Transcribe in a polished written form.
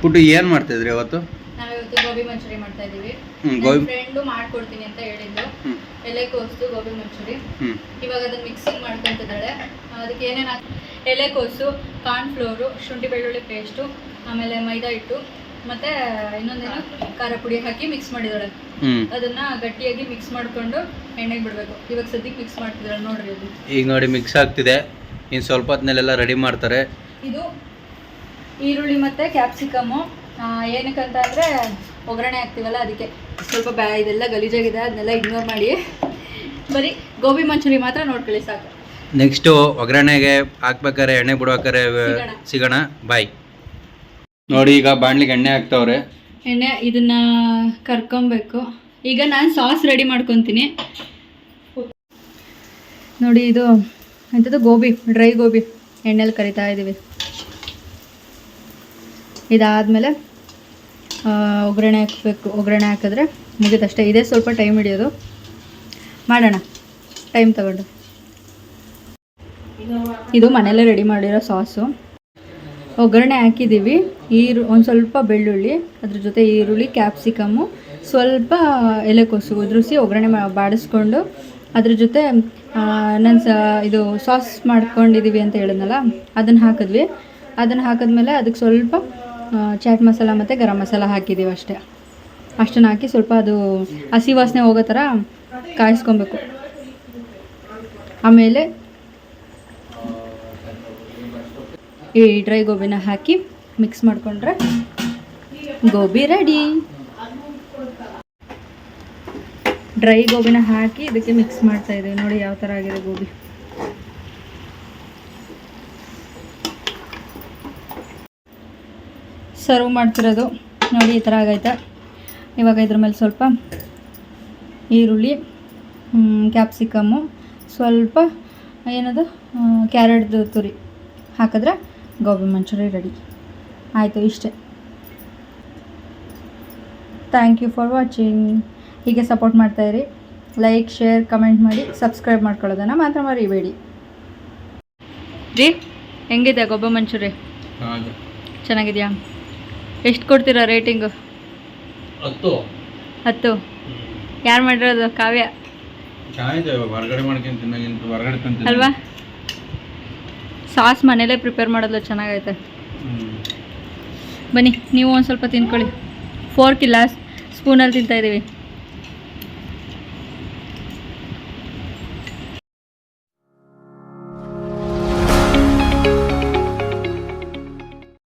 ಪುಟ್ಟು ಏನು ಮಾಡ್ತಿದ್ರಿ ಅವತ್ತು? ನಾವಿವತ್ತು ಗೋಬಿ ಮಂಚೂರಿ ಮಾಡ್ತಾ ಇದೀವಿ. ಫ್ರೆಂಡು ಮಾಡ್ಕೊಡ್ತೀನಿ ಅಂತ ಹೇಳಿದ್ದು. ಎಲೆಕೋಸು ಗೋಬಿ ಮಂಚೂರಿ. ಇವಾಗ ಅದನ್ನ ಮಿಕ್ಸಿಂಗ್ ಮಾಡ್ಕೊಂತಿದ್ದಾಳೆ. ಅದಕ್ಕೆ ಏನೇನು ಎಲೆಕೋಸು, ಕಾರ್ನ್ ಫ್ಲೋರು, ಶುಂಠಿ ಬೆಳ್ಳುಳ್ಳಿ ಪೇಸ್ಟು, ಆಮೇಲೆ ಮೈದಾ ಹಿಟ್ಟು, ಮತ್ತೆ ಇನ್ನೊಂದೇನು ಖಾರ ಪುಡಿ ಹಾಕಿ ಮಿಕ್ಸ್ ಮಾಡಿದಾಳೆ. ಅದನ್ನ ಗಟ್ಟಿಯಾಗಿ ಮಿಕ್ಸ್ ಮಾಡ್ಕೊಂಡು ಎಣ್ಣೆಗೆ ಬಿಡಬೇಕು. ಇವಾಗ ಸದ್ಯಕ್ಕೆ ಮಿಕ್ಸ್ ಮಾಡ್ತಿದ್ದಾಳೆ ನೋಡ್ರಿ. ಅದು ಈಗ ನೋಡಿ ಮಿಕ್ಸ್ ಆಗ್ತಿದೆ. ಇನ್ನು ಸ್ವಲ್ಪ ಹೊತ್ತಿನಲ್ಲೆಲ್ಲ ರೆಡಿ ಮಾಡ್ತಾರೆ. ಇದು ಈರುಳ್ಳಿ ಮತ್ತು ಕ್ಯಾಪ್ಸಿಕಮ್ಮು ಏನಕ್ಕಂತ ಅಂದರೆ ಒಗ್ಗರಣೆ ಹಾಕ್ತೀವಲ್ಲ ಅದಕ್ಕೆ. ಸ್ವಲ್ಪ ಇದೆಲ್ಲ ಗಲೀಜಾಗಿದೆ, ಅದನ್ನೆಲ್ಲ ಇಗ್ನೋರ್ ಮಾಡಿ. ಬರೀ ಗೋಬಿ ಮಂಚೂರಿ ಮಾತ್ರ ನೋಡ್ಕೊಳ್ಳಿ ಸಾಕು. ನೆಕ್ಸ್ಟು ಒಗ್ಗರಣೆಗೆ ಹಾಕ್ಬೇಕಾರೆ ಎಣ್ಣೆ ಬಿಡ್ಬೇಕಾರೆ ಸಿಗೋಣ. ಬಾಯ್. ನೋಡಿ ಈಗ ಬಾಣಲಿಗೆ ಎಣ್ಣೆ ಹಾಕ್ತವ್ರೆ. ಎಣ್ಣೆ ಇದನ್ನ ಕರ್ಕೊಬೇಕು. ಈಗ ನಾನು ಸಾಸ್ ರೆಡಿ ಮಾಡ್ಕೊತೀನಿ ನೋಡಿ. ಇದು ಎಂಥದ್ದು ಗೋಬಿ, ಡ್ರೈ ಗೋಬಿ ಎಣ್ಣೆಲಿ ಕರಿತಾ ಇದ್ದೀವಿ. ಇದಾದಮೇಲೆ ಒಗ್ಗರಣೆ ಹಾಕಬೇಕು. ಒಗ್ಗರಣೆ ಹಾಕಿದ್ರೆ ಮುಗಿದಷ್ಟೇ. ಇದೇ ಸ್ವಲ್ಪ ಟೈಮ್ ಹಿಡಿಯೋದು. ಮಾಡೋಣ ಟೈಮ್ ತಗೊಂಡು. ಇದು ಮನೆಯಲ್ಲೇ ರೆಡಿ ಮಾಡಿರೋ ಸಾಸು. ಒಗ್ಗರಣೆ ಹಾಕಿದ್ದೀವಿ. ಒಂದು ಸ್ವಲ್ಪ ಬೆಳ್ಳುಳ್ಳಿ, ಅದ್ರ ಜೊತೆ ಈರುಳ್ಳಿ, ಕ್ಯಾಪ್ಸಿಕಮ್ಮು, ಸ್ವಲ್ಪ ಎಲೆಕೋಸು ಉದುರಿಸಿ ಒಗ್ಗರಣೆ ಬಾಡಿಸ್ಕೊಂಡು ಅದ್ರ ಜೊತೆ ಇದು ಸಾಸ್ ಮಾಡ್ಕೊಂಡಿದ್ದೀವಿ ಅಂತ ಹೇಳಿದ್ನಲ್ಲ, ಅದನ್ನು ಹಾಕಿದ್ವಿ. ಅದನ್ನು ಹಾಕಿದ್ಮೇಲೆ ಅದಕ್ಕೆ ಸ್ವಲ್ಪ ಚಾಟ್ ಮಸಾಲ ಮತ್ತು ಗರಂ ಮಸಾಲ ಹಾಕಿದ್ದೀವಿ ಅಷ್ಟೇ. ಅಷ್ಟನ್ನು ಹಾಕಿ ಸ್ವಲ್ಪ ಅದು ಹಸಿ ವಾಸನೆ ಹೋಗೋ ಥರ ಕಾಯಿಸ್ಕೊಬೇಕು. ಆಮೇಲೆ ಈ ಡ್ರೈ ಗೋಬಿನ ಹಾಕಿ ಮಿಕ್ಸ್ ಮಾಡಿಕೊಂಡ್ರೆ ಗೋಬಿ ರೆಡಿ. ಡ್ರೈ ಗೋಬಿನ ಹಾಕಿ ಇದಕ್ಕೆ ಮಿಕ್ಸ್ ಮಾಡ್ತಾ ಇದ್ದೀವಿ. ನೋಡಿ ಯಾವ ಥರ ಆಗಿದೆ ಗೋಬಿ. ಸರ್ವ್ ಮಾಡ್ತಿರೋದು ನೋಡಿ ಈ ಥರ ಆಗೈತೆ. ಇವಾಗ ಇದ್ರ ಮೇಲೆ ಸ್ವಲ್ಪ ಈರುಳ್ಳಿ, ಕ್ಯಾಪ್ಸಿಕಮ್ಮು, ಸ್ವಲ್ಪ ಏನದು ಕ್ಯಾರೆಟ್ದು ತುರಿ ಹಾಕಿದ್ರೆ ಗೋಬಿ ಮಂಚೂರಿ ರೆಡಿ ಆಯಿತು. ಇಷ್ಟೇ. Thank you for watching. ಹೀಗೆ ಸಪೋರ್ಟ್ ಮಾಡ್ತಾಯಿರಿ. ಲೈಕ್, ಶೇರ್, ಕಮೆಂಟ್ ಮಾಡಿ, ಸಬ್ಸ್ಕ್ರೈಬ್ ಮಾಡ್ಕೊಳ್ಳೋದನ್ನು ಮಾತ್ರ ಮರಿಬೇಡಿ ರೀ. ಹೆಂಗಿದೆ ಗೋಬಿ ಮಂಚೂರಿ? ಚೆನ್ನಾಗಿದೆಯಾ? ಎಷ್ಟು ಕೊಡ್ತೀರಾ ರೇಟಿಂಗು? 10. ಯಾರು ಮಾಡಿರೋದು? ಕಾವ್ಯ ಅಲ್ವಾ? ಸಾಸ್ ಮನೇಲೇ ಪ್ರಿಪೇರ್ ಮಾಡೋದು ಚೆನ್ನಾಗೈತೆ. ಬನ್ನಿ ನೀವು ಒಂದು ಸ್ವಲ್ಪ ತಿನ್ಕೊಳ್ಳಿ. ಫೋರ್ಕ್ ಇಲ್ಲ, ಸ್ಪೂನಲ್ಲಿ ತಿಂತಾಯಿದ್ದೀವಿ.